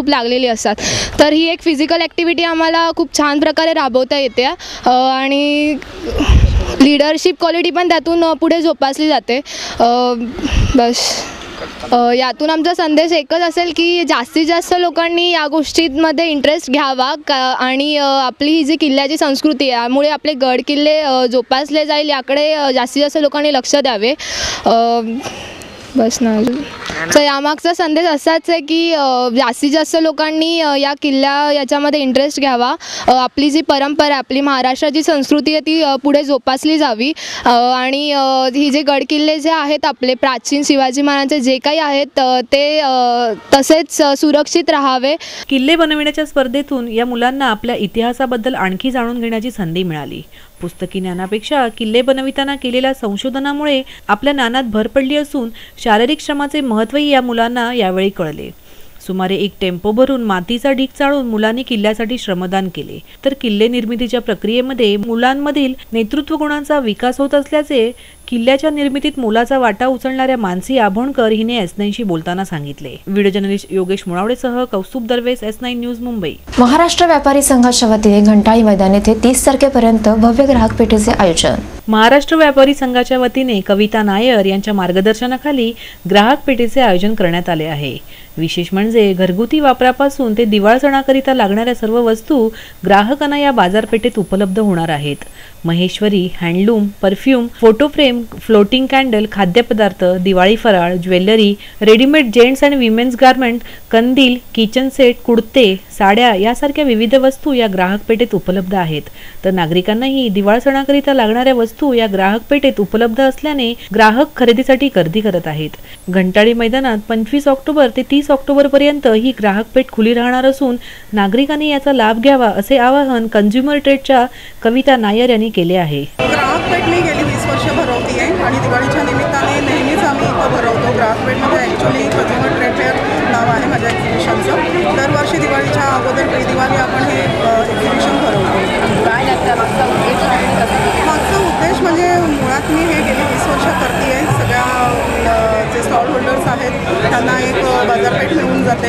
खूप लागलेली असतात. तर ही एक फिजिकल ॲक्टिव्हिटी आम्हाला खूप छान प्रकारे राबवता येते आणि लीडरशिप क्वालिटी पण त्यातून पुढे जोपासली जाते. बस यातून आमचा संदेश एकच असेल की जास्तीत जास्त लोकांनी या गोष्टींमध्ये इंटरेस्ट घ्यावा आणि आपली ही जी किल्ल्याची संस्कृती आहे यामुळे आपले गड किल्ले जोपासले जाईल याकडे जास्तीत जास्त लोकांनी लक्ष द्यावे. बस ना. तर यामागचा संदेश असाच आहे की जास्तीत जास्त लोकांनी या याच्यामध्ये इंटरेस्ट घ्यावा. आपली जी परंपरा आहे, आपली महाराष्ट्राची संस्कृती आहे ती पुढे जोपासली जावी आणि ही जे गडकिल्ले जे आहेत आपले प्राचीन शिवाजी महाराजांचे जे काही आहेत ते तसेच सुरक्षित राहावे. किल्ले बनविण्याच्या स्पर्धेतून या मुलांना आपल्या इतिहासाबद्दल आणखी जाणून घेण्याची संधी मिळाली. पुस्तकी ज्ञानापेक्षा किल्ले बनविताना केलेल्या संशोधनामुळे आपल्या ज्ञानात भर पडली असून शारीरिक श्रमाचे महत्त्वही या मुलांना यावेळी कळले. सुमारे 1 टेम्पो भरून मातीचा ढीग चाळून मुलांनी किल्ल्यासाठी श्रमदान केले. तर किल्ले निर्मितीच्या प्रक्रियेमध्ये मुलांमधील नेतृत्व गुणांचा विकास होत असल्याचे किल्ल्याच्या निर्मितीत मोलाचा वाटा उचलणाऱ्या मानसी आभोणकर हिने S9शी बोलताना सांगितले. व्हिडिओ जर्नलिस्ट योगेश मुळावडेसह कौस्तुभ दरवेस, S9 न्यूज, मुंबई. महाराष्ट्र व्यापारी संघाच्या वतीने घंटाळी मैदान येथे 30 तारखेपर्यंत भव्य ग्राहक पेठेचे आयोजन. महाराष्ट्र व्यापारी संघाच्या वतीने कविता नायर यांच्या मार्गदर्शनाखाली ग्राहक पेठेचे आयोजन करण्यात आले आहे. विशेष म्हणजे घरगुती वापरापासून ते दिवाळ सणाकरिता लागणाऱ्या सर्व वस्तू ग्राहकांना या बाजारपेठेत उपलब्ध होणार आहेत. Maheshwari, handloom, perfume, photo frame, floating candle, खाद्यपदार्थ, दिवाळी फराळ, jewellery, readymade gents and women's garment, कंदील, किचन सेट, कुडते, साड्या यासारख्या विविध वस्तू या ग्राहक पेठेत उपलब्ध आहेत. तर नागरिकांनाही दिवाळ सणाकरिता लागणाऱ्या वस्तू या ग्राहक पेठेत उपलब्ध असल्याने ग्राहक खरेदीसाठी गर्दी करत आहेत. घंटाळी मैदानात 25 ऑक्टोबर ते 30 ऑक्टोबर पर्यंत ही ग्राहक पेठ खुली राहणार असून नागरिकांनी याचा लाभ घ्यावा असे आवाहन कंझ्युमर ट्रेडच्या कविता नायर यांनी केले आहे. ग्राहक पेठ मी गेली 20 वर्ष भरवते आहे आणि दिवाळीच्या निमित्ताने नेहमीच आम्ही इथं भरवतो. ग्राहक पेठमध्ये ॲक्च्युली कंझ्युमर ट्रेड फेअर नाव आहे माझ्या एक्झिबिशनचं. दरवर्षी दिवाळीच्या अगोदर प्री-दिवाळी आपण हे एक्झिबिशन भरवतो. मागचा उद्देश म्हणजे मुळात मी हे गेली 20 वर्ष करते आहे. सगळ्या जे स्टॉल होल्डर्स आहेत त्यांना एक बाजारपेठ मिळून जाते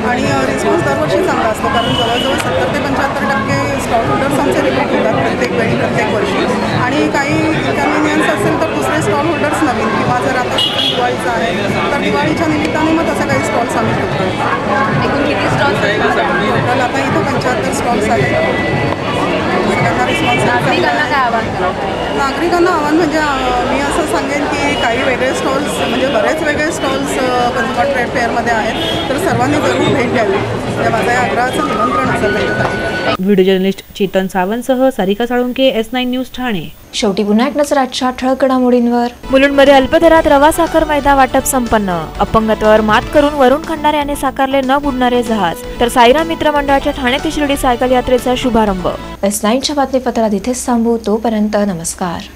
आणि रिस्पॉन्स दरवर्षी चांगला असतो कारण जवळजवळ 70 ते 75% स्टॉल होल्डर्स आमचे रिपीट होतात प्रत्येक वेळी प्रत्येक वर्षी. आणि काही इन्कन्व्हिनियन्स असेल तर दुसरे स्टॉल होल्डर्स नवीन किंवा जर आता दिवाळीचं आहे तर दिवाळीच्या निमित्ताने मग तसे काही स्टॉल्स आम्ही ठेवतो. एकूण किती स्टॉल्स आहेत टोटल? आता इथं 75 स्टॉल्स आहेत. सगळ्यांना रिस्पॉन्स. नागरिकांना काय आव्हान? नागरिकांना आव्हान म्हणजे मी असं सांगेन की काही वेगळे स्टॉल्स म्हणजे बरेच वेगळे स्टॉल्स कंझ्युमर ट्रेड फेअरमध्ये आहेत तर सर्वांनी जरूर भेट द्यावी. म्हणजे माझं या आग्रहाचं निमंत्रण असेल त्यांच्यासाठी. व्हिडिओ जर्नलिस्ट चेतन सावंतसह सारिका साळुंके, S9 न्यूज, ठाणे. शेवटी पुन्हा एक नजर आजच्या ठळक घडामोडींवर. मुलुंडमध्ये अल्पदरात रवा साखर मैदा वाटप संपन्न. अपंगत्वावर मात करून वरुण खंडारे यांनी साकारले न बुडणारे जहाज. तर साईराम मित्र मंडळाच्या ठाणे ते शिर्डी सायकल यात्रेचा शुभारंभ. S9च्या बातमीपत्रात इथेच थांबू. तोपर्यंत नमस्कार.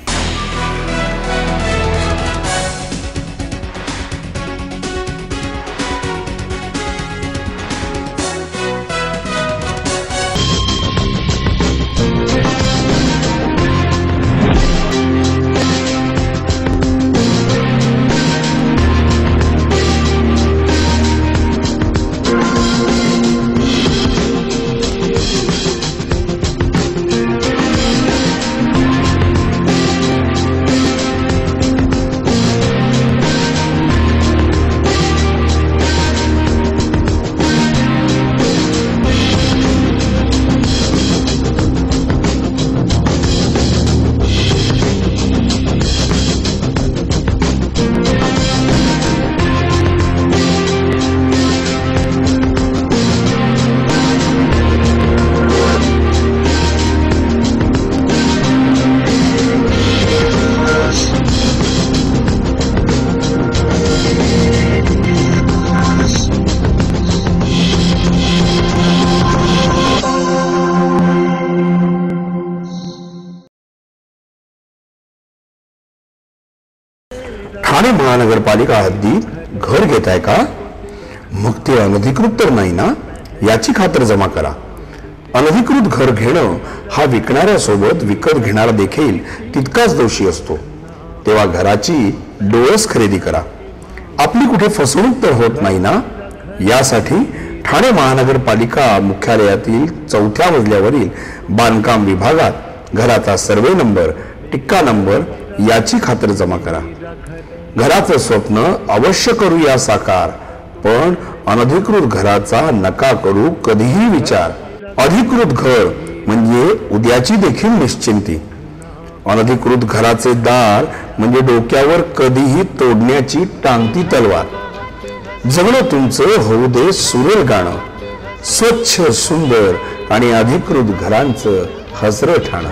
ठाणे महानगरपालिका हद्दीत घर घेताय का? मग ते अनधिकृत तर नाही ना याची खातरजमा करा. अनधिकृत घर घेणं हा विकणाऱ्यासोबत विकत घेणारा देखील तितकाच दोषी असतो. तेव्हा घराची डोळस खरेदी करा. आपली कुठे फसवणूक तर होत नाही ना यासाठी ठाणे महानगरपालिका मुख्यालयातील 4थ्या मजल्यावरील बांधकाम विभागात घराचा सर्वे नंबर, टिक्का नंबर याची खातरजमा करा. घराचं स्वप्न अवश्य करूया साकार, पण अनधिकृत घराचा नका करू कधीही विचार. अधिकृत घर म्हणजे उद्याची देखील निश्चिंती. अनधिकृत घराचे दार म्हणजे डोक्यावर कधीही तोडण्याची टांगती तलवार. जगणं तुमचं होऊ दे सुरेल गाणं, स्वच्छ सुंदर आणि अधिकृत घरांचं हसरं ठाणं.